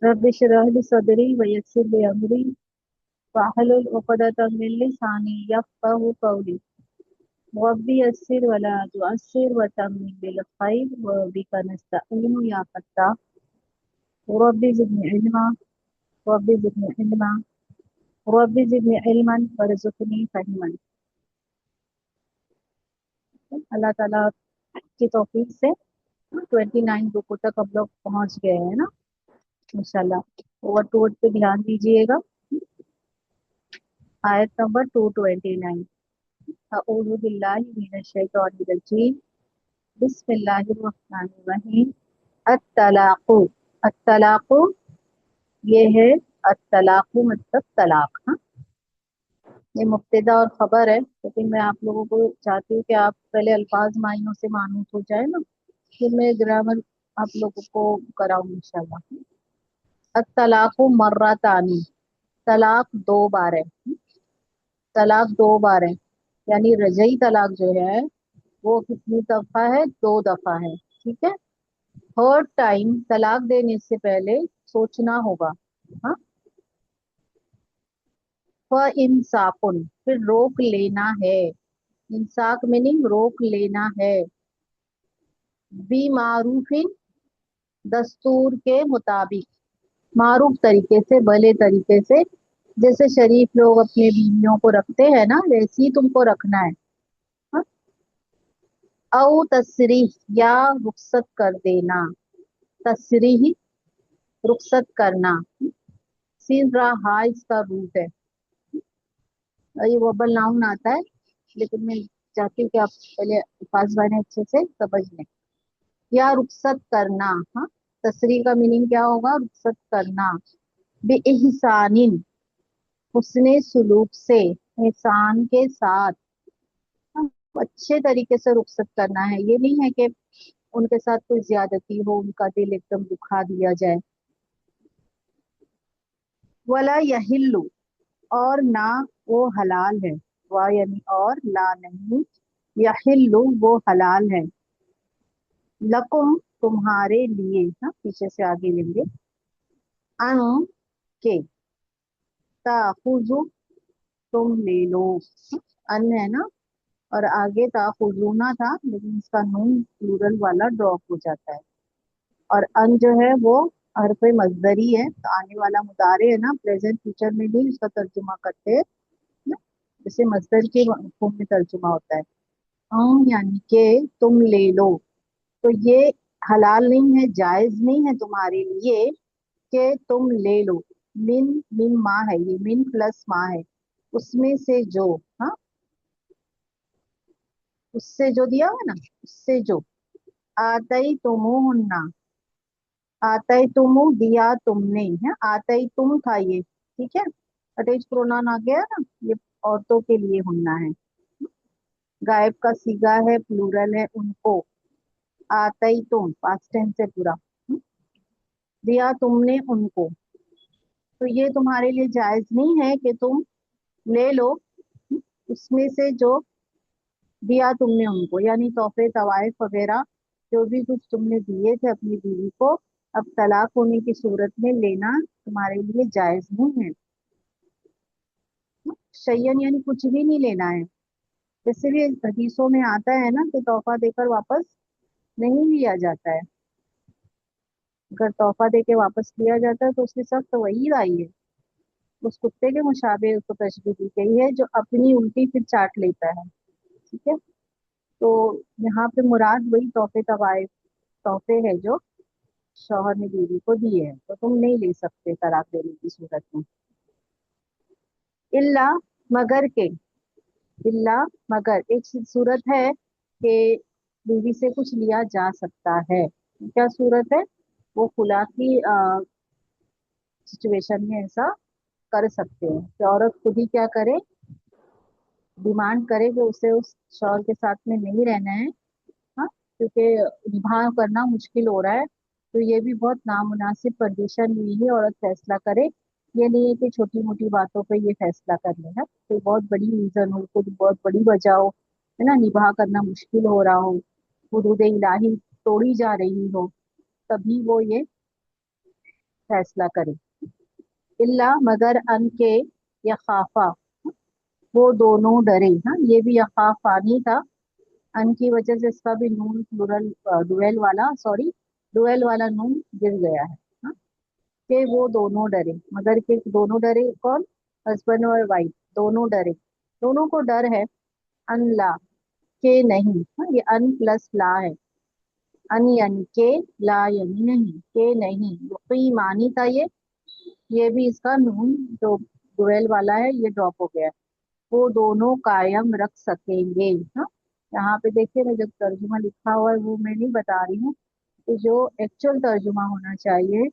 Rabbi इश्रह ली सदरी व यस्सिर ली अमरी वाहलुल उक़दतम मिन लिसानी यफ़क़हू क़ौली रब्बि यस्सिर वला तुअस्सिर वतम्मिम बिल खैर व बिका नस्तईनु या फत्ताह रब्बि ज़िदनी इल्मा रब्बि ज़िदनी इल्मा रब्बि ज़िदनी इल्मन वरज़ुक़नी फ़हमन। अल्लाह ताला की तौफीक से 29 रुकू तक अब लोग पहुंच गए हैं ना, इंशाल्लाह। ओवर टू पे ध्यान दीजिएगा। आयत नंबर 229। अऊज़ु बिल्लाहि मिनश शैतानिर रजीम। बिस्मिल्लाहिर रहमानिर रहीम। अत-तलाक़ु, अत-तलाक़ु ये है, अत-तलाक़ु मतलब तलाक। हाँ, ये मुब्तदा और खबर है, लेकिन मैं आप लोगों को चाहती हूँ कि आप पहले अल्फाज मायनों से मानूस हो जाए ना, फिर मैं ग्रामर आप लोगों को कराऊँ इंशाल्लाह। अत-तलाक़ु मर्रतानी, तलाक दो बार है। तलाक दो बार है, यानी रजई तलाक जो है वो कितनी दफा है? दो दफा है। ठीक है। थर्ड टाइम तलाक देने से पहले सोचना होगा। हाँ, इंसाकुन फिर रोक लेना है। इंसाक मीनिंग रोक लेना है। बी मारूफिन दस्तूर के मुताबिक, मारूफ तरीके से, भले तरीके से, जैसे शरीफ लोग अपने बीवियों को रखते हैं ना, वैसे ही तुमको रखना है। हाँ? औ तसरीह या रुखसत कर देना। तसरीह रुखसत करना। सीन रहा इसका रूट है। ये वबल नाउन आता है, लेकिन मैं चाहती हूँ कि आप पहले अल्फाज बने अच्छे से समझ लें। या रुखसत करना। हाँ, तसरीह का मीनिंग क्या होगा? रुखसत करना। बेइहसानिन हुस्ने सुलूक से, एहसान के साथ। हाँ, अच्छे तरीके से रुखसत करना है। ये नहीं है कि उनके साथ कोई ज्यादती हो, उनका दिल एकदम दुखा दिया जाए। वला यहिल्लु और ना वो हलाल है। वा यानी और, ला नहीं, यहिल्लु वो हलाल है। लकुम तुम्हारे लिए। हाँ, पीछे से आगे लेंगे। अन के, ताखुजु तुम ले लो। अन है ना, और आगे ताखुजूना था, लेकिन इसका नून प्लूरल वाला ड्रॉप हो जाता है। और अन जो है वो हरफ मजदरी है, तो आने वाला मुदारे है ना, प्रेजेंट फ्यूचर में भी उसका तर्जुमा करते हैं ना, जैसे मजदर के मफहूम में तर्जुमा होता है। यानी कि तुम ले लो। तो ये हलाल नहीं है, जायज नहीं है तुम्हारे लिए कि तुम ले लो। मिन, मिन माँ है, ये मिन प्लस माँ है, उसमें से जो। हाँ, उससे जो दिया हुआ ना, उससे जो। आतई तुमुन्ना, आतई तुमु दिया तुमने है, आतई तुम था ये। ठीक है, अटैच प्रोनाउन आ गया ना, ये औरतों के लिए होना है। गायब का सीगा है, प्लूरल है उनको। आतई तुम पास्ट टेंस है पूरा। दिया तुमने उनको। तो ये तुम्हारे लिए जायज नहीं है कि तुम ले लो उसमें से जो दिया तुमने उनको, यानी तोहफे तवाइफ वगैरह जो भी कुछ तुमने दिए थे अपनी बीवी को, अब तलाक होने की सूरत में लेना तुम्हारे लिए जायज नहीं है। शयन यानी कुछ भी नहीं लेना है। जैसे भी हदीसों में आता है ना कि तोहफा देकर वापस नहीं लिया जाता है। अगर तोहफा देके वापस लिया जाता है तो उसके साथ तो वही आई है। उस कुत्ते के मुशाबे उसको तशबीह दी गई है जो अपनी उल्टी फिर चाट लेता है। ठीक है। तो यहाँ पे मुराद वही तोहफे तवाइफ, तोहफे है जो शौहर ने बीवी को दिए हैं, तो तुम नहीं ले सकते तलाक देने की सूरत में। इल्ला मगर के, इल्ला मगर एक सूरत है कि बीवी से कुछ लिया जा सकता है। क्या सूरत है? वो खुला की सिचुएशन में ऐसा कर सकते हैं कि औरत खुद ही क्या करे, डिमांड करे कि उसे उस शौहर के साथ में नहीं रहना है। हाँ, क्योंकि निभा करना मुश्किल हो रहा है, तो ये भी बहुत नामुनासिब कंडीशन हुई है, औरत फैसला करे। ये नहीं है कि छोटी मोटी बातों पे ये फैसला कर लेना, कोई बहुत बड़ी रीजन हो, कोई बहुत बड़ी वजह हो, है ना, निभा करना मुश्किल हो रहा हो, हुदूद इलाही तोड़ी जा रही हो, तभी वो ये फैसला करे। इल्ला मगर अन के, या खाफा, वो दोनों डरे। हाँ, ये भी यखाफानी था, अन की वजह से इसका भी नून प्लूरल, डुएल वाला, सॉरी, डुएल वाला नून गिर गया है। हाँ, कि वो दोनों डरे, मगर के दोनों डरे कौन, हस्बैंड और वाइफ दोनों डरे, दोनों को डर है। अन ला, के नहीं। हाँ, ये अन प्लस ला है, अन यानी के, ला यानी नहीं, के नहीं, युकीमानी था ये भी इसका नून जो डुएल वाला है ये ड्रॉप हो गया है। वो दोनों कायम रख सकेंगे। हाँ, यहाँ पे देखिए मैं जो तर्जुमा लिखा हुआ है वो मैं नहीं बता रही हूँ, तो जो एक्चुअल तर्जुमा होना चाहिए,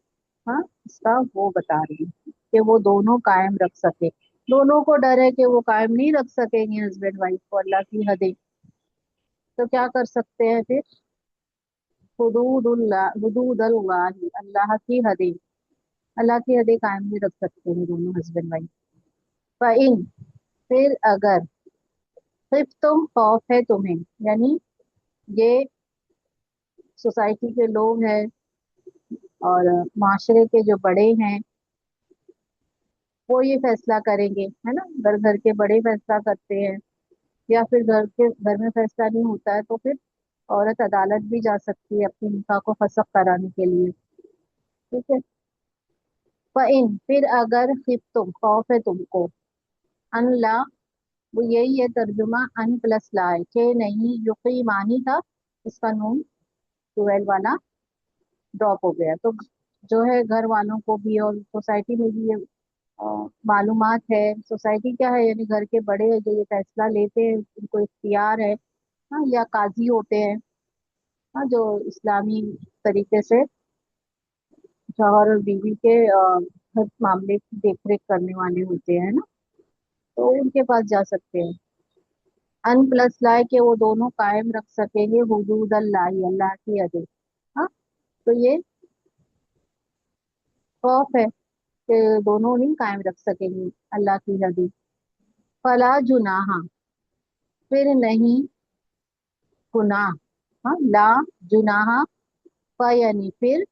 हाँ, इसका वो बता रही हूँ कि वो दोनों कायम रख सके। दोनों को डर है कि वो कायम नहीं रख सकेंगे हस्बैंड वाइफ को, अल्लाह की हदें। तो क्या कर सकते हैं फिर, हुदूदुल्लाह, अल्लाह की हदें, अल्लाह की हदें कायम नहीं रख सकते हैं दोनों हस्बैंड वाइफ। फ़इन, फिर अगर, सिर्फ तुम खौफ है तुम्हें, यानी ये सोसाइटी के लोग हैं और माशरे के जो बड़े हैं वो ये फैसला करेंगे, है ना, घर घर के बड़े फैसला करते हैं, या फिर घर में फैसला नहीं होता है तो फिर औरत अदालत भी जा सकती है अपनी निकाह को फसख कराने के लिए। ठीक है। फ़इन, फिर अगर खिफ तुम, खौफ है तुमको, अन ला, वो यही है तर्जुमा, अन प्लस ला है, के नहीं, युकीमानी था, इसका नून ट्वेल्व वाला ड्रॉप हो गया। तो जो है घर वालों को भी और सोसाइटी में भी ये मालूमात है। सोसाइटी क्या है, यानी घर के बड़े हैं जो ये फैसला लेते हैं, उनको इख्तियार है। हाँ, या काजी होते हैं, हाँ, जो इस्लामी तरीके से शौहर और बीवी के हर मामले की देख रेख करने वाले होते हैं ना, तो उनके पास जा सकते हैं। अन प्लस लाए के वो दोनों कायम रख सकेंगे हुदूद अल्लाह, अल्लाह की हदें। हाँ, तो ये खौफ है कि दोनों नहीं कायम रख सकेंगे अल्लाह की हदें। फला जुनाहा, फिर नहीं गुनाह। हाँ, ला जुनाहा, फ यानी फिर,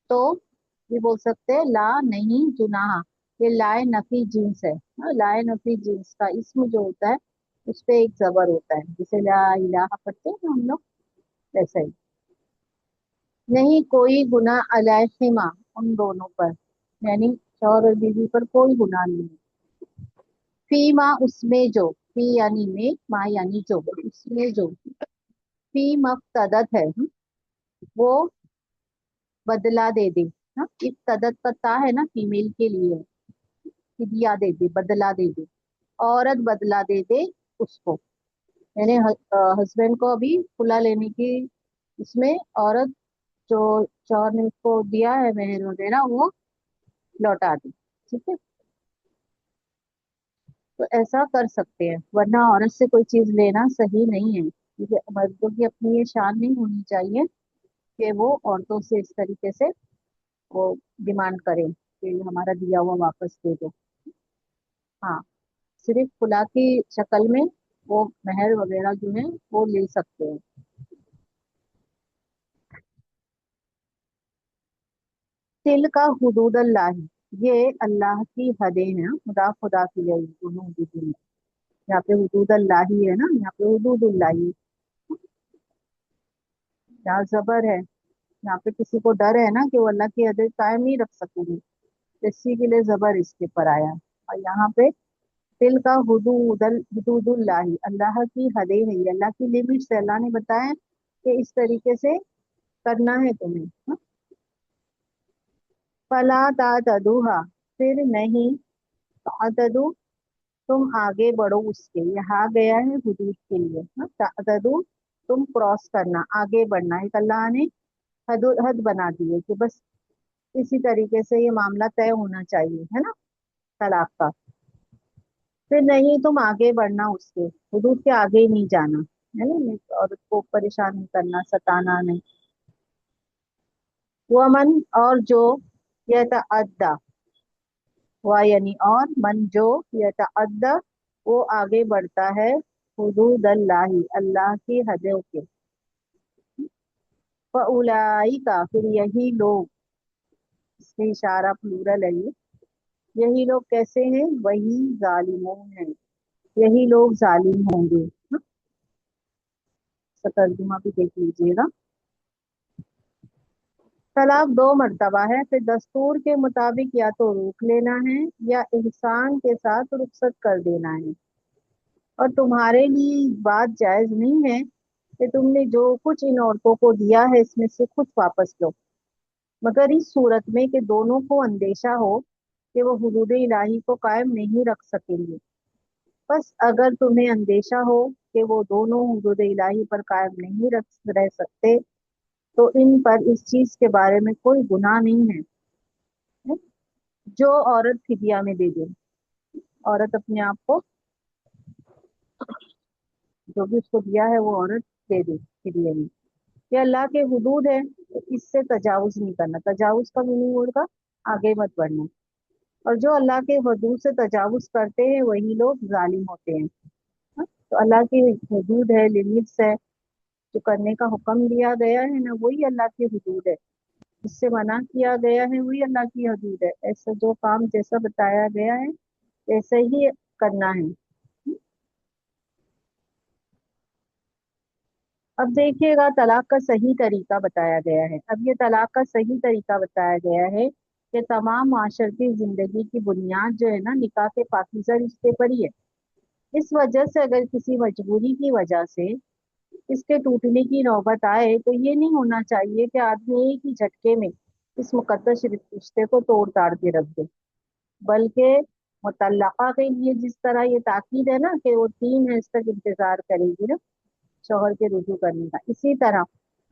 तो ये बोल सकते हैं ला नहीं जुनाहा। ये लाए नफी जिन्स है। हाँ, लाए नफी जिन्स का इसम जो होता है उस पे एक जबर होता है, जैसे ला इलाहा पढ़ते हैं ना हम लोग, वैसा ही। नहीं कोई गुनाह अलैहिमा, उन दोनों पर, यानी शौहर और बीवी पर कोई गुनाह नहीं है। फी माँ, उसमें जो, फी यानी में, माँ यानी जो, उसमें जो, फी मफ्तदत है, वो बदला दे दे। हाँ, इफ्तदत का ता है ना, फीमेल के लिए है, फिदिया दे दे, बदला दे दे, औरत बदला दे दे उसको, यानी हस्बैंड को अभी खुला लेने की, इसमें औरत जो शौहर ने उसको दिया है मेहर वगैरह वो लौटा दे। ठीक है, तो ऐसा कर सकते हैं, वरना औरत से कोई चीज लेना सही नहीं है, क्योंकि मर्दों की अपनी ये शान नहीं होनी चाहिए कि वो औरतों से इस तरीके से वो डिमांड करें कि हमारा दिया हुआ वापस दे दो। हाँ, सिर्फ खुला की शक्ल में वो मेहर वगैरह जो है वो ले सकते हैं। तिल का हुदूद अल्लाह, ये अल्लाह की हदें हैं, खुदा खुदा की है ये दोनों हुदूद हैं। यहाँ पे हुदूद अल्लाह ही है ना, यहाँ पे हुदूद अल्लाह ही, यहाँ जबर है, यहाँ पे किसी को डर है ना कि वो अल्लाह की हदें कायम नहीं रख सकेंगे, तो इसी के लिए जबर इसके पर आया है। और यहाँ पे तिल का हुदूदुल्लाही, अल्लाह की हदें है, ये अल्लाह की लिमिट्स है, अल्लाह ने बताया कि इस तरीके से करना है तुम्हें। हाँ? फला तातदुहा, फिर नहीं तातदु, तुम आगे बढ़ो उसके, यहाँ गया है हुदूद के लिए। हाँ, तातदु, तुम क्रॉस करना, आगे बढ़ना, एक अल्लाह ने हद हद बना दी है कि बस इसी तरीके से ये मामला तय होना चाहिए, है ना, तलाक का। फिर नहीं तुम आगे बढ़ना उसके, हुदूद के आगे ही नहीं जाना, है ना, औरत को परेशान नहीं करना, सताना नहीं। वमन, और जो, यतअद्दा, हुआ यानी और, मन जो, यतअद्दा, वो आगे बढ़ता है, हुदूद अल्लाही, अल्लाह की हदों के, फउलाई का, फिर यही लोग, इसलिए इशारा प्लूरल है ये। यही लोग कैसे हैं, वही जालिमून है, यही लोग जालिम होंगे। हाँ, इसका तर्जुमा भी देख लीजिएगा। तलाक दो मर्तबा है, फिर दस्तूर के मुताबिक या तो रोक लेना है या इंसान के साथ रुखसत कर देना है। और तुम्हारे लिए बात जायज नहीं है कि तुमने जो कुछ इन औरतों को दिया है इसमें से कुछ वापस लो, मगर इस सूरत में कि दोनों को अंदेशा हो कि वो हुदूद इलाही को कायम नहीं रख सकेंगे। बस अगर तुम्हें अंदेशा हो कि वो दोनों हुदूद इलाही पर कायम नहीं रह सकते, तो इन पर इस चीज के बारे में कोई गुनाह नहीं है। जो औरत फिदिया में दे दे, औरत अपने आप को, जो भी उसको दिया है वो औरत दे दे फिदिया में। ये अल्लाह के हुदूद है, तो इससे तजावुज नहीं करना। तजावुज का मीनिंग होगा आगे मत बढ़ना। और जो अल्लाह के हदूद से तजावुज करते हैं वही लोग जालिम होते हैं। हाँ? तो अल्लाह की हदूद है, लिमिट्स है, जो करने का हुक्म दिया गया है ना, वही अल्लाह की हदूद है। जिससे मना किया गया है वही अल्लाह की हदूद है। ऐसा जो काम जैसा बताया गया है वैसे ही करना है। अब देखिएगा, तलाक का सही तरीका बताया गया है। अब ये तलाक का सही तरीका बताया गया है कि तमाम माशरती जिंदगी की बुनियाद जो है ना, निकाह के पाकीज़ा रिश्ते पर ही है। इस वजह से अगर किसी मजबूरी की वजह से इसके टूटने की नौबत आए तो ये नहीं होना चाहिए कि आदमी एक ही झटके में इस मुकद्दस रिश्ते को तोड़ ताड़ के रख दे। बल्कि मुतल्लका के लिए जिस तरह ये ताकीद है ना कि वो 3 हज तक इंतजार करेगी ना शौहर के रुजू करने का, इसी तरह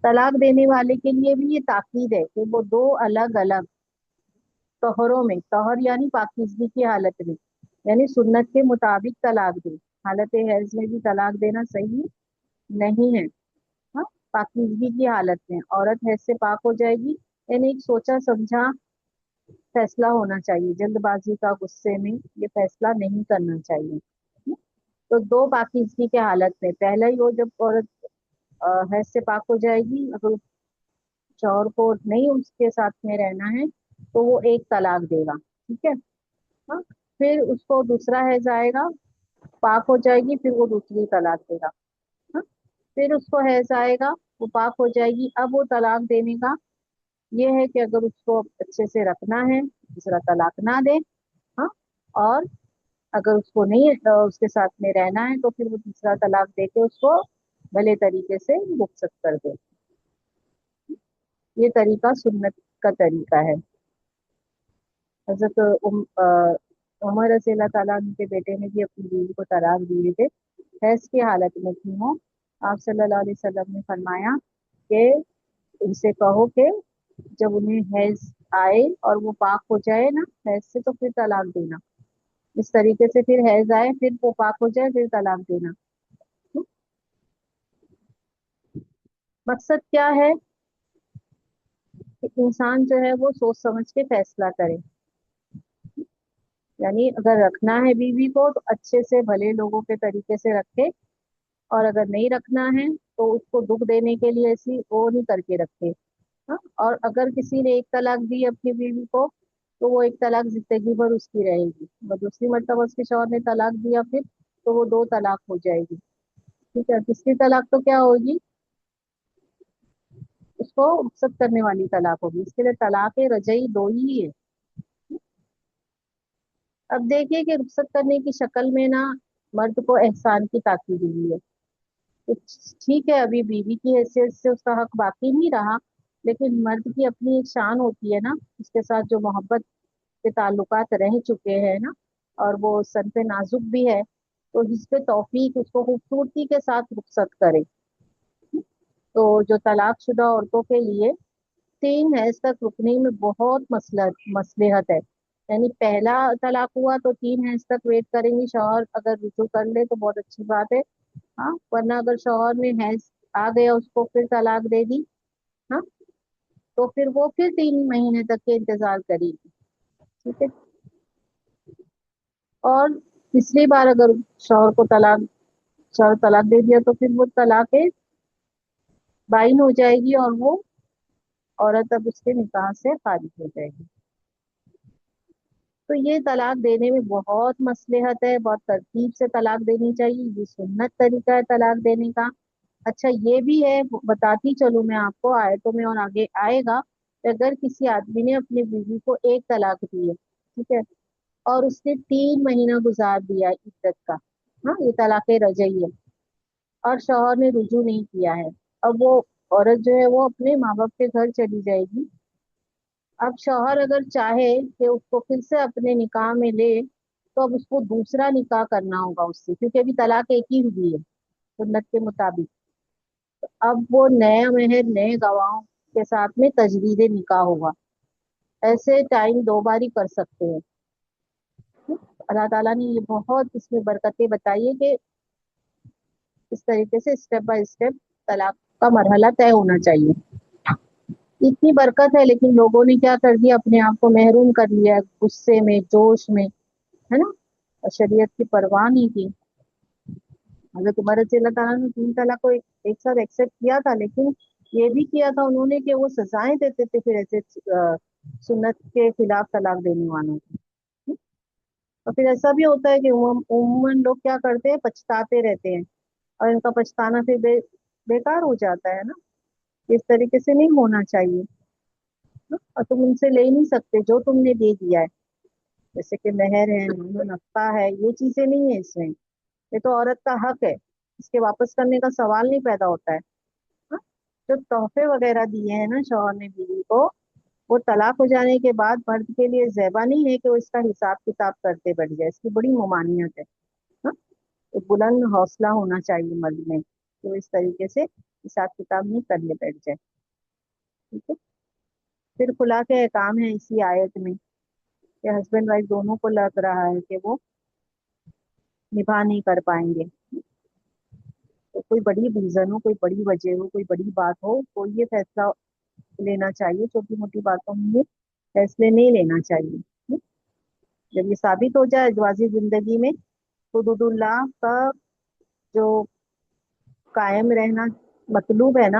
तलाक देने वाले के लिए भी ये ताकीद है कि वो दो अलग अलग तोहरों में, तोहर यानी पाकीज़गी की हालत में, यानी सुन्नत के मुताबिक तलाक दे। हालत हैज में भी तलाक देना सही नहीं है। हाँ, पाकीज़गी की हालत में औरत हैज से पाक हो जाएगी, यानी एक सोचा समझा फैसला होना चाहिए। जल्दबाजी का, गुस्से में ये फैसला नहीं करना चाहिए। तो दो पाकीज़गी के हालत में, पहला ही वो जब औरत हैज से पाक हो जाएगी, अगर शौहर को नहीं उसके साथ में रहना है तो वो एक तलाक देगा। ठीक है। हाँ, फिर उसको दूसरा हैज आएगा, पाक हो जाएगी, फिर वो दूसरी तलाक देगा। हाँ, फिर उसको हैज आएगा, वो पाक हो जाएगी, अब वो तलाक देने का ये है कि अगर उसको अच्छे से रखना है दूसरा तलाक ना दे। हाँ, और अगर उसको नहीं उसके साथ में रहना है तो फिर वो तीसरा तलाक दे के उसको भले तरीके से रुखसत कर दे। ये तरीका सुन्नत का तरीका है। हजरत उमर रज़ी अल्लाह ताला अन्हु के बेटे ने भी अपनी बीवी को तलाक दिए थे, हैज की हालत में थी वो। आप सल्लल्लाहु अलैहि वसल्लम ने फरमाया कि उनसे कहो कि जब उन्हें हैज आए और वो पाक हो जाए ना हैज से, तो फिर तलाक देना। इस तरीके से फिर हैज आए, फिर वो पाक हो जाए, फिर तलाक देना। मकसद क्या है कि इंसान जो है वो सोच समझ के फैसला करे। यानी अगर रखना है बीवी को तो अच्छे से भले लोगों के तरीके से रखे, और अगर नहीं रखना है तो उसको दुख देने के लिए ऐसी वो नहीं करके रखे। हाँ, और अगर किसी ने एक तलाक दी अपनी बीवी को तो वो एक तलाक जिंदगी भर उसकी रहेगी। और दूसरी मर्तबा उसके शौहर ने तलाक दिया फिर, तो वो दो तलाक हो जाएगी। ठीक है। तीसरी तलाक तो क्या होगी, उसको रुखसत करने वाली तलाक होगी। इसके लिए तलाक रजई दो ही है। अब देखिए कि रुखसत करने की शक्ल में ना मर्द को एहसान की ताकीद हुई है। तो ठीक है, अभी बीवी की हैसियत से उसका हक बाकी नहीं रहा, लेकिन मर्द की अपनी एक शान होती है ना, उसके साथ जो मोहब्बत के ताल्लुकात रह चुके हैं ना, और वो सर पे नाजुक भी है, तो जिस पे तौफीक उसको खूबसूरती के साथ रुखसत करे। तो जो तलाकशुदा औरतों के लिए 3 हैज तक रुकने में बहुत मसलहत है। यानी पहला तलाक हुआ तो 3 हैज तक वेट करेंगी, शौहर अगर रुजू कर ले तो बहुत अच्छी बात है। हाँ, वरना अगर शौहर में हैज आ गया उसको फिर तलाक दे दी, हाँ, तो फिर वो फिर 3 महीने तक के इंतजार करेगी। ठीक है। और तीसरी बार अगर शौहर को तलाक शौहर तलाक दे दिया तो फिर वो तलाक बाइन हो जाएगी और वो औरत अब उसके निकाह से खारिज हो जाएगी। تو یہ طلاق دینے میں بہت مصلحت ہے، بہت ترتیب سے طلاق دینی چاہیے، یہ سنت طریقہ ہے طلاق دینے کا۔ اچھا یہ بھی ہے، بتاتی چلوں میں آپ کو آیتوں میں اور آگے آئے گا کہ اگر کسی آدمی نے اپنی بیوی کو ایک طلاق دی ہے، ٹھیک ہے، اور اس نے 3 مہینہ گزار دیا عدت کا، ہاں یہ طلاق رجعی ہے، اور شوہر نے رجوع نہیں کیا ہے، اب وہ عورت جو ہے وہ اپنے ماں باپ کے گھر چلی جائے گی۔ اب شوہر اگر چاہے کہ اس کو پھر سے اپنے نکاح میں لے، تو اب اس کو دوسرا نکاح کرنا ہوگا اس سے، کیونکہ ابھی طلاق ایک ہی ہوئی ہے سنت کے مطابق۔ اب وہ نیا مہر نئے گواہوں کے ساتھ میں تجدید نکاح ہوگا، ایسے ٹائم 2 بار ہی کر سکتے ہیں۔ اللہ تعالیٰ نے یہ بہت اس میں برکتیں بتائی ہے کہ اس طریقے سے اسٹیپ بائی اسٹیپ طلاق کا مرحلہ طے ہونا چاہیے۔ اتنی برکت ہے لیکن لوگوں نے کیا کر دیا، اپنے آپ کو محروم کر لیا ہے، غصے میں جوش میں، ہے نا، اور شریعت کی پرواہ نہیں کی۔ حضرت عمر رضی اللہ تعالیٰ نے 3 طلاق کو ایک ساتھ ایکسپٹ کیا تھا، لیکن یہ بھی کیا تھا انہوں نے کہ وہ سزائیں دیتے تھے پھر ایسے سنت کے خلاف طلاق دینے والوں کو۔ اور پھر ایسا بھی ہوتا ہے کہ عموماً لوگ کیا کرتے ہیں، پچھتاتے رہتے ہیں، اور ان کا پچھتانا پھر بیکار ہو جاتا ہے نا۔ اس طریقے سے نہیں ہونا چاہیے، اور تم ان سے لے ہی نہیں سکتے جو تم نے دے دیا ہے، جیسے کہ مہر ہے، نفقہ ہے، یہ چیزیں نہیں ہے اس میں، یہ تو عورت کا حق ہے، اس کے واپس کرنے کا سوال نہیں پیدا ہوتا ہے۔ ہاں؟ جو تحفے وغیرہ دیے ہیں نا شوہر نے بیوی کو، وہ طلاق ہو جانے کے بعد مرد کے لیے زیبا نہیں ہے کہ وہ اس کا حساب کتاب کرتے بیٹھ جائے، اس کی بڑی ممانعت ہے۔ ہاں؟ ایک بلند حوصلہ ہونا چاہیے مرد میں کہ وہ اس طریقے سے حساب کتاب نہیں کرنے بیٹھ جائے، ٹھیک ہے۔ پھر خلا کے احکام ہے اسی آیت میں کہ ہسبینڈ وائف دونوں کو لگ رہا ہے کہ وہ نبھا نہیں کر پائیں گے، تو کوئی بڑی ریزن ہو، کوئی بڑی وجہ ہو، کوئی بڑی بات ہو، تو یہ فیصلہ لینا چاہیے، چھوٹی موٹی باتوں میں یہ فیصلے نہیں لینا چاہیے۔ جب یہ ثابت ہو جائے ازواجی زندگی میں حدود اللہ کا جو قائم رہنا مطلوب ہے نا،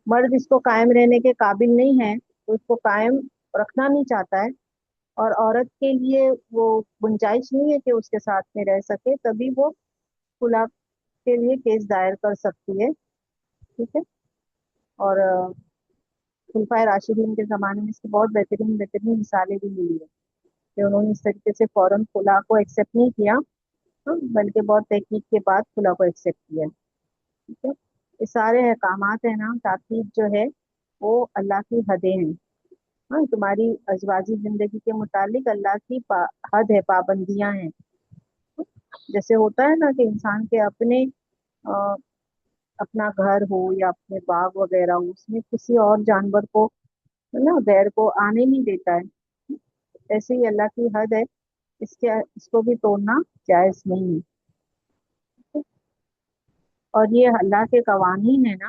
مرد اس کو قائم رہنے کے قابل نہیں ہے تو اس کو قائم رکھنا نہیں چاہتا ہے، اور عورت کے لیے وہ گنجائش نہیں ہے کہ اس کے ساتھ میں رہ سکے، تبھی وہ خلا کے لیے کیس دائر کر سکتی ہے، ٹھیک ہے۔ اور خلفائے راشدین کے زمانے میں اس کی بہت بہترین بہترین مثالیں بھی ملی ہیں کہ انہوں نے اس طریقے سے فوراً خلا کو ایکسیپٹ نہیں کیا، بلکہ بہت تحقیق کے بعد خلا کو ایکسیپٹ کیا، ٹھیک ہے۔ یہ سارے احکامات ہیں نا، تاکید جو ہے وہ اللہ کی حدیں ہیں، ہاں تمہاری ازواجی زندگی کے متعلق اللہ کی حد ہے، پابندیاں ہیں۔ جیسے ہوتا ہے نا کہ انسان کے اپنے اپنا گھر ہو یا اپنے باغ وغیرہ ہو، اس میں کسی اور جانور کو، ہے نا، غیر کو آنے نہیں دیتا ہے، ایسے ہی اللہ کی حد ہے، اس کو بھی توڑنا جائز نہیں ہے۔ اور یہ اللہ کے قوانین ہے نا،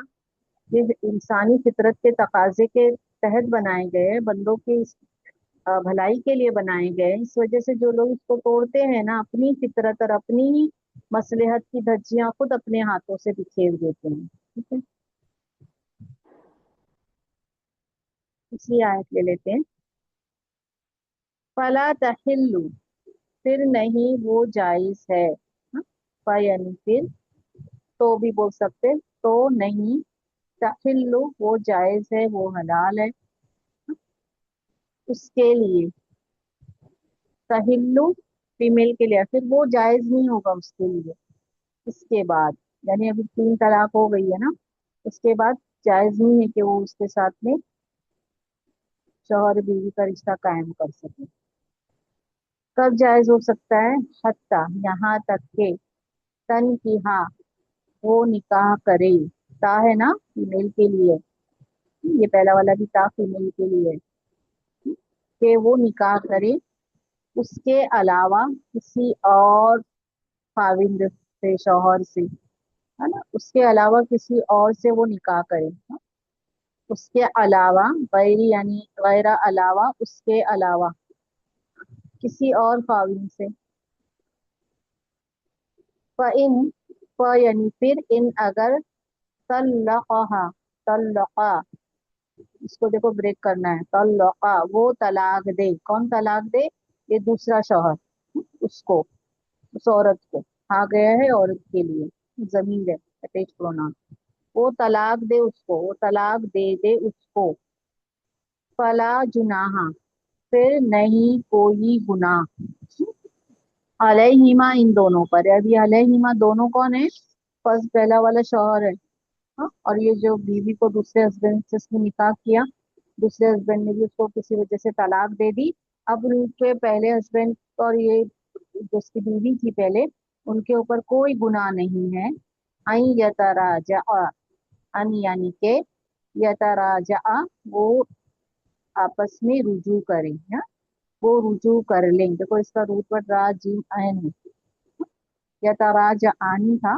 یہ انسانی فطرت کے تقاضے کے تحت بنائے گئے ہیں، بندوں کی بھلائی کے لیے بنائے گئے ہیں۔ اس وجہ سے جو لوگ اس کو توڑتے ہیں نا، اپنی فطرت اور اپنی ہی مصلحت کی دھجیاں خود اپنے ہاتھوں سے بکھیر دیتے ہیں، ٹھیک ہے۔ اسی آیت لے لیتے ہیں، فلا تحلوا، پھر نہیں وہ جائز ہے، یعنی پھر، تو بھی بول سکتے، تو نہیں، تحلوا وہ جائز ہے، وہ حلال ہے اس کے لیے، تحلوا فیمیل کے لیے، پھر وہ جائز نہیں ہوگا اس کے لیے اس کے بعد، یعنی ابھی 3 طلاق ہو گئی ہے نا، اس کے بعد جائز نہیں ہے کہ وہ اس کے ساتھ میں شوہر بیوی کا رشتہ قائم کر سکے۔ کب جائز ہو سکتا ہے؟ حتیٰ یہاں تک کہ تن کی ہاں وہ نکاح کرے، تا ہے نا فیمیل کے لیے، یہ پہلا والا بھی تا فیمیل کے لیے ہے، کہ وہ نکاح کرے اس کے علاوہ کسی اور خاوند سے، شوہر سے، ہے نا، اس کے علاوہ کسی اور سے وہ نکاح کرے، اس کے علاوہ، غیر یعنی غیر علاوہ، اس کے علاوہ کسی اور خاوند سے، فَإِن یعنی پھر، ان اگر طلقہا، طلقا، اس کو دیکھو بریک کرنا ہے، طلقا وہ طلاق دے، کون طلاق دے؟ ये दूसरा शौहर उसको, उस औरत को, आ गया है औरत के लिए, जमीर है, अटैच प्रोनाउन, वो तलाक दे उसको, वो तलाक दे दे उसको, फला जुनाहा, फिर नहीं कोई गुनाह, अलैहिमा, इन दोनों पर। अभी अलैहिमा दोनों कौन है? फर्स्ट पहला वाला शौहर है, हाँ? और ये जो बीवी को दूसरे हस्बैंड से उसने निकाह किया, दूसरे हस्बैंड ने भी उसको किसी वजह से तलाक दे दी, अब उनके पहले हस्बैंड और ये जो उसकी बीवी थी पहले, उनके ऊपर कोई गुनाह नहीं है। आई यतराजा, अन यानी के यतराजा, वो आपस में रुजू करें, हाँ? वो रुजू कर लें। देखो इसका रूट वर्ड रा जीम ऐन है, यतराजा आनी था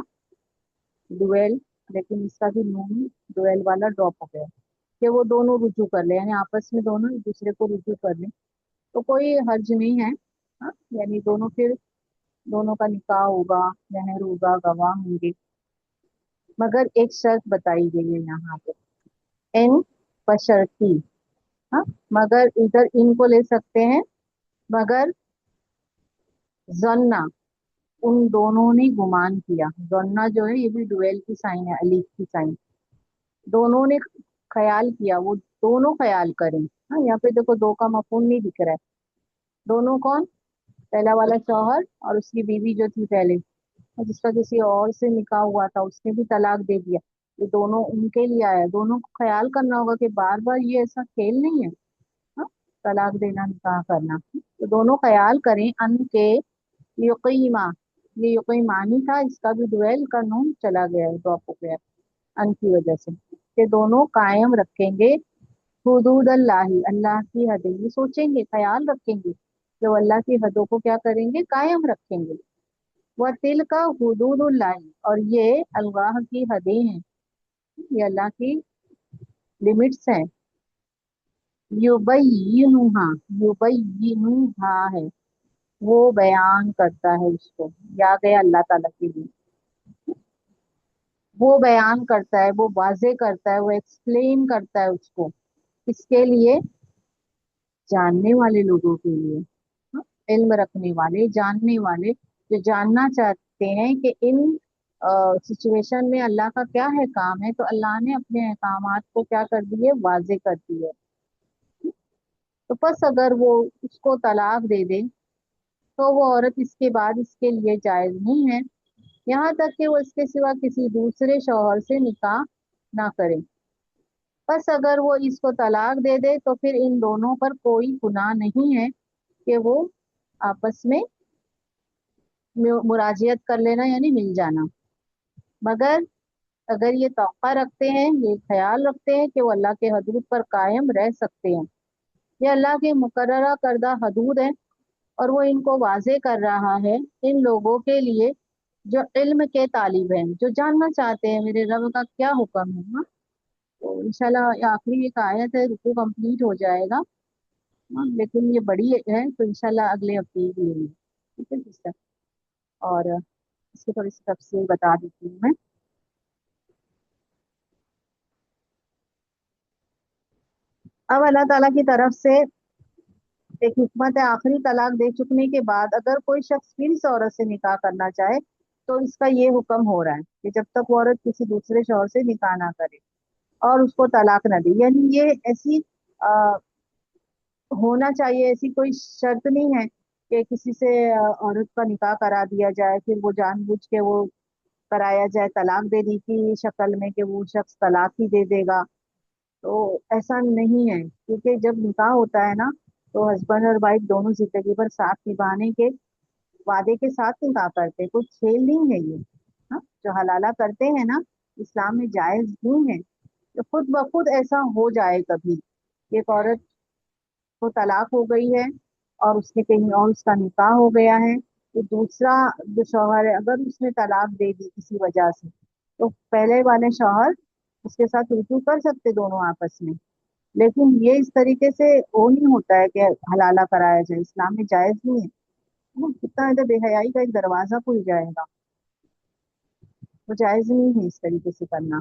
डुएल, लेकिन इसका भी नून डुएल वाला ड्रॉप हो गया, कि वो दोनों रुजू कर ले, यानी आपस में दोनों एक दूसरे को रुजू कर ले, तो कोई हर्ज नहीं है, हाँ? यानी दोनों फिर दोनों का निकाह होगा, महर होगा, गवाह होंगे, मगर एक शर्त बताई गई है यहाँ पे, इन बशर्ती, हाँ? मगर इधर इनको ले सकते हैं, मगर जन्ना, उन दोनों ने गुमान किया, जन्ना जो है ये भी डुएल की साइन है, अलीफ की साइन, दोनों ने ख्याल किया, वो दोनों ख्याल करें, हाँ? यहाँ पे देखो दो का मफहूम नहीं दिख रहा है, दोनों कौन? पहला वाला शौहर और उसकी बीवी जो थी पहले, और जिसका किसी और से निकाह हुआ था उसने भी तलाक दे दिया, ये दोनों उनके लिए आया, दोनों को ख्याल करना होगा कि बार बार ये ऐसा खेल नहीं है, हाँ? तलाक देना, निकाह करना, तो दोनों ख्याल करें, अन के युकीमा, ये युकीमानी था, इसका भी डुएल का नून चला गया है, ड्रॉप हो गया है, अन की वजह से, कि दोनों कायम रखेंगे हुदूद अल्लाही, अल्लाह की हदें, ये सोचेंगे, ख्याल रखेंगे, जो अल्लाह की हदों को क्या करेंगे, कायम रखेंगे। वह तिल का हुदूदुल्लाही, और ये अल्लाह की हदें हैं, ये अल्लाह की लिमिट्स हैं, युबय्यिनुहा, युबय्यिनुहा है, वो बयान करता है उसको, या गया अल्लाह ताला के लिए, वो बयान करता है, वो वाजे करता है, वो एक्सप्लेन करता है उसको, किसके लिए? जानने वाले लोगों के लिए, हाँ? इल्म रखने वाले, जानने वाले, जो जानना चाहते हैं कि इन सिचुएशन में अल्लाह का क्या है काम है, तो अल्लाह ने अपने अहकामात को क्या कर दिए, वाजे कर दिए। तो बस अगर वो उसको तलाक दे दे, तो वो औरत इसके बाद इसके लिए जायज नहीं है, यहाँ तक कि वो इसके सिवा किसी दूसरे शौहर से निकाह ना करे। बस अगर वो इसको तलाक दे दे तो फिर इन दोनों पर कोई गुनाह नहीं है कि वो आपस में मुराजियत कर लेना, यानी मिल जाना, मगर अगर ये तौक़ा रखते हैं, ये ख्याल रखते हैं कि वो अल्लाह के हदूद पर कायम रह सकते हैं, ये अल्लाह के मुकर्ररा करदा हदूद है, और वो इनको वाजे कर रहा है इन लोगों के लिए जो इल्म के तालिब हैं, जो जानना चाहते हैं मेरे रब का क्या हुक्म है, हाँ? तो इंशाल्लाह ये आखिरी एक आयत है, रुकू कंप्लीट हो जाएगा, हाँ? लेकिन ये बड़ी है, तो इंशाल्लाह अगले हफ्ते ही लेंगे, ठीक है सिस्टर? और इसकी थोड़ी सी तफसील बता देती हूँ मैं। अब अल्लाह ताला की तरफ से एक हिकमत है, आखिरी तलाक दे चुकने के बाद अगर कोई शख्स फिर इस औरत से निकाह करना चाहे, तो इसका ये हुक्म हो रहा है कि जब तक वो औरत किसी दूसरे शौहर से निकाह ना करे और उसको तलाक ना दे, यानी ये ऐसी आ, होना चाहिए, ऐसी कोई शर्त नहीं है कि किसी से औरत का निकाह करा दिया जाए, फिर वो जानबूझ के वो कराया जाए तलाक देने की शक्ल में, कि वो शख्स तलाक ही दे देगा, तो ऐसा नहीं है, क्योंकि जब निकाह होता है ना, तो हस्बैंड और वाइफ दोनों जिंदगी भर साथ निभाने के वादे के साथ निकाह करते हैं, कोई खेल नहीं है ये, हाँ? जो हलाला करते हैं ना, इस्लाम में जायज नहीं है, तो खुद ब खुद ऐसा हो जाए कभी, एक औरत को तलाक हो गई है और उसने कहीं और उसका निकाह हो गया है, तो दूसरा जो शौहर है अगर उसने तलाक दे दी किसी वजह से, तो पहले वाले शौहर उसके साथ रुजू कर सकते दोनों आपस में, लेकिन ये इस तरीके से वो नहीं होता है कि हलाला कराया जाए, इस्लाम में जायज नहीं है, कितना इधर बेहयाई का एक दरवाजा खुल जाएगा, वो जायज नहीं है इस तरीके से करना।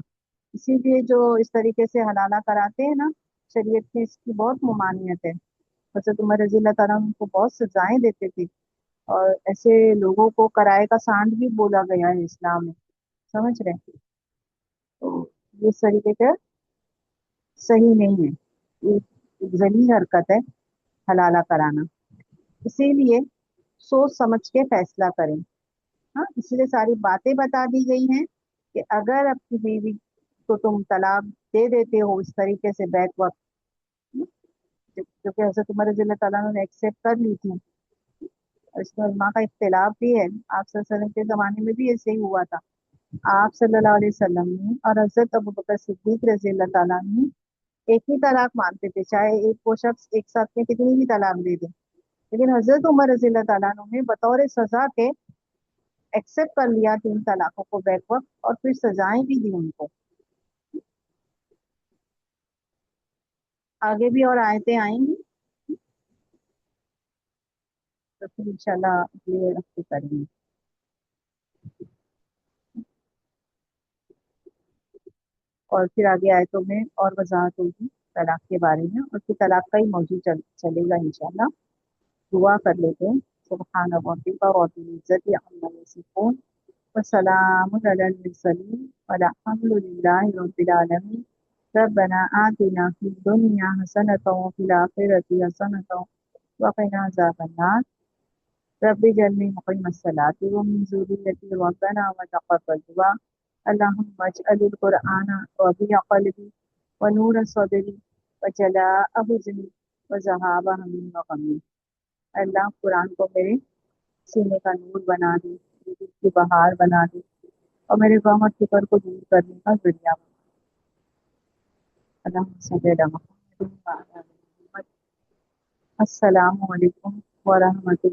इसीलिए जो इस तरीके से हलाला कराते हैं ना, शरीयत में इसकी बहुत ममानियत है, حضرت عمر رضی اللہ تعالیٰ عنہ کو بہت سزائیں دیتے تھے، اور ایسے لوگوں کو کرائے کا سانڈ بھی بولا گیا ہے اسلام میں، سمجھ رہے ہیں؟ تو یہ اس طریقے کا صحیح نہیں ہے، یہ ایک ذلیل حرکت ہے حلالہ کرانا، اسی لیے سوچ سمجھ کے فیصلہ کریں۔ ہاں، اس لیے ساری باتیں بتا دی گئی ہیں کہ اگر اپنی بیوی کو تم طلاق دے دیتے ہو اس طریقے سے بیک وقت، کیونکہ حضرت عمر رضی اللہ تعالیٰ نے ایکسیپٹ کر لی تھی، اور اس میں علماء کا اختلاف بھی ہے، آپ صلی اللہ علیہ وسلم کے زمانے میں بھی ایسے ہی ہوا تھا۔ آپ صلی اللہ علیہ وسلم نے اور حضرت ابو بکر صدیق رضی اللہ تعالیٰ نے ایک ہی طلاق مانتے تھے، چاہے ایک وہ شخص ایک ساتھ میں کتنی بھی طلاق دے دے، لیکن حضرت عمر رضی اللہ تعالیٰ عنہ نے بطور سزا کے ایکسپٹ کر لیا 3 طلاقوں کو بیک وقت، اور پھر سزائیں بھی دی ان کو۔ آگے بھی اور آیتیں آئیں گی تو پھر انشاءاللہ اگلے ہفتے کریں گے۔ اور پھر آگے آیتوں میں اور وضاحت ہوگی طلاق کے بارے میں، اور پھر طلاق کا ہی موضوع چلے گا انشاءاللہ۔ دعا کر لیتے ہیں۔ سبحان ربک رب العزت عما یصفون وسلام علی المرسلین والحمد للہ رب العالمین۔ ربنا آتنا فی الدنیا حسنۃ وفی الآخرۃ حسنۃ وقنا عذاب النار۔ رب اجعلنی مقیم الصلاۃ ومن ذریتی ربنا وتقبل دعا۔ اللہم اجعل القرآن ربیع قلبی ونور صدری وجلاء حزنی وذہاب ہمی وغمی۔ اللہ قرآن کو میرے سینے کا نور بنا دے، میری دل کی بہار بنا دے، اور میرے غم اور فکر کو دور کرنے کا ذریعہ بنا دے۔ اللہم صلی علی محمد وعلی آل محمد۔ السلام علیکم ورحمۃ اللہ۔